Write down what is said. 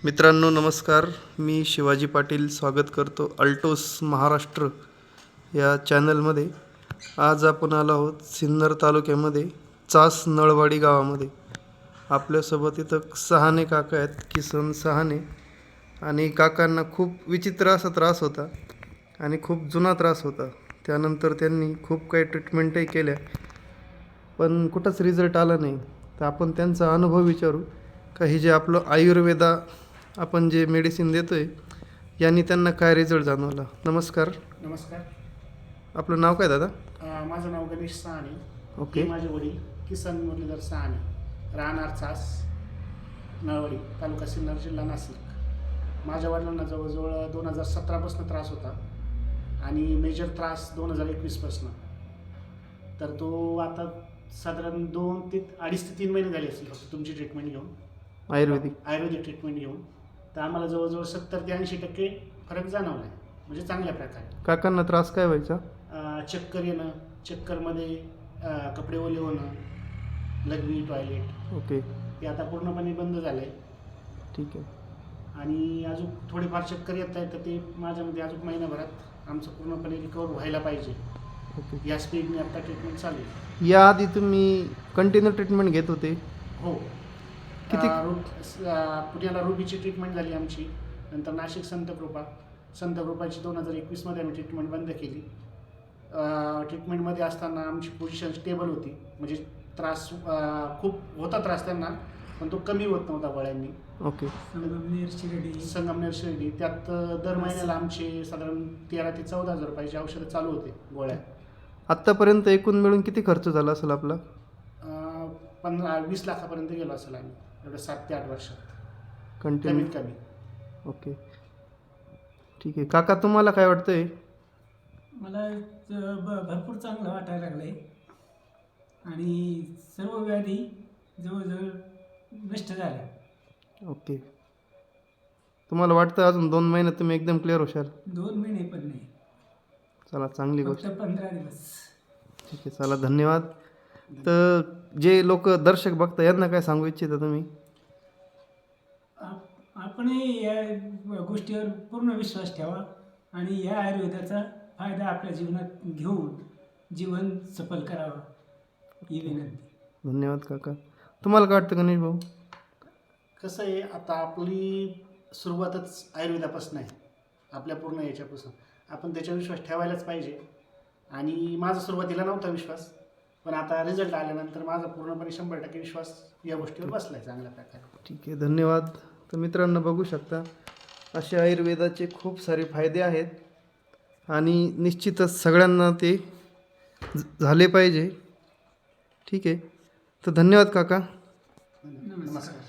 मित्रांनो नमस्कार. मी शिवाजी पाटील स्वागत करतो अल्टोस महाराष्ट्र या चॅनलमध्ये. आज आपण आलो आहोत सिन्नर तालुक्यामध्ये चास नळवाडी गावामध्ये. आपल्यासोबत इथं सहाने काका आहेत, किसन सहाने. आणि काकांना खूप विचित्र असा त्रास होता आणि खूप जुना त्रास होता. त्यानंतर त्यांनी खूप काही ट्रीटमेंटही केल्या, पण कुठंच रिझल्ट आला नाही. तर आपण त्यांचा अनुभव विचारू का हे जे आपलं आयुर्वेदा आपण जे मेडिसिन देतो आहे यांनी त्यांना काय रिझल्ट जाणवला. नमस्कार. नमस्कार. आपलं नाव काय दादा? माझं नाव गणेश सहाने. ओके. माझे वडील किसन मुरलीधर सहाने, राहणार चास नळवडी, तालुका सिन्नर, जिल्हा नाशिक. माझ्या वडिलांना जवळजवळ 2017पासून त्रास होता आणि मेजर त्रास 2021पासून. तर तो आता साधारण 2 ते 2.5 ते 3 महिने झाले असेल फक्त तुमची ट्रीटमेंट घेऊन, आयुर्वेदिक ट्रीटमेंट घेऊन. तर आम्हाला जवळजवळ 70 ते 80% फरक जाणवला आहे, म्हणजे चांगल्या प्रकारे. काकांना त्रास काय व्हायचा? चक्कर येणं, चक्करमध्ये कपडे ओले होणं, लघवी, टॉयलेट, ओके, हे आता पूर्णपणे बंद झालं आहे. ठीक आहे. आणि अजून थोडेफार चक्कर येत आहेत, तर ते माझ्यामध्ये अजून महिन्याभरात आमचं पूर्णपणे रिकवर व्हायला पाहिजे. ओके. या स्पीडने आता ट्रीटमेंट चालू आहे. याआधी तुम्ही कंटिन्यू ट्रीटमेंट घेत होते? हो. किती? पुण्याला रुबीची ट्रीटमेंट झाली आमची. नंतर नाशिक संतकृपाची 2021मध्ये आम्ही ट्रीटमेंट बंद केली. ट्रीटमेंटमध्ये असताना आमची पोझिशन स्टेबल होती, म्हणजे त्रास खूप होता त्रास त्यांना, पण तो कमी होत नव्हता गोळ्यांनी. ओके. संगमनेर शिर्डी त्यात दर महिन्याला आमचे साधारण 13 ते 14,000 रुपयाची औषधं चालू होते, गोळ्या. आत्तापर्यंत एकूण मिळून किती खर्च झाला असेल आपला? 15-20 लाखापर्यंत गेलो असेल आम्ही एवढं 7 ते 8 वर्षात, कंटिन्यू? कमीत कमी. ओके, ठीक आहे. काका तुम्हाला काय वाटतंय? मला भरपूर चांगलं वाटायला लागलं आहे आणि सर्व व्याधी जवळजवळ नष्ट झाल्या. ओके. तुम्हाला वाटतं अजून 2 महिन्यात तुम्ही एकदम क्लिअर होशाल? 2 महिने पण नाही, चला, चांगली गोष्ट. फक्त 15 दिवस. ठीक आहे, चला, धन्यवाद. तर जे लोक दर्शक बघता यांना काय सांगू इच्छिता तुम्ही? आपणही या गोष्टीवर पूर्ण विश्वास ठेवा आणि या आयुर्वेदाचा फायदा आपल्या जीवनात घेऊन जीवन सफल करावं ही विनंती. धन्यवाद काका. तुम्हाला काय वाटतं गणेश भाऊ? कसं आहे, आता आपली सुरुवातच आयुर्वेदापासून आहे. आपल्या पूर्ण याच्यापासून आपण त्याच्यावर विश्वास ठेवायलाच पाहिजे. आणि माझा सुरुवातीला नव्हता विश्वास, पण आता रिझल्ट आल्यानंतर माझा पूर्णपणे 100% विश्वास या गोष्टीवर बसला आहे चांगल्या प्रकारे. ठीक आहे, धन्यवाद. तर मित्रांनो बघू शकता असे आयुर्वेदाचे खूप सारे फायदे आहेत आणि निश्चितच सगळ्यांना ते झाले पाहिजे. ठीक आहे, तर धन्यवाद काका. नमस्कार.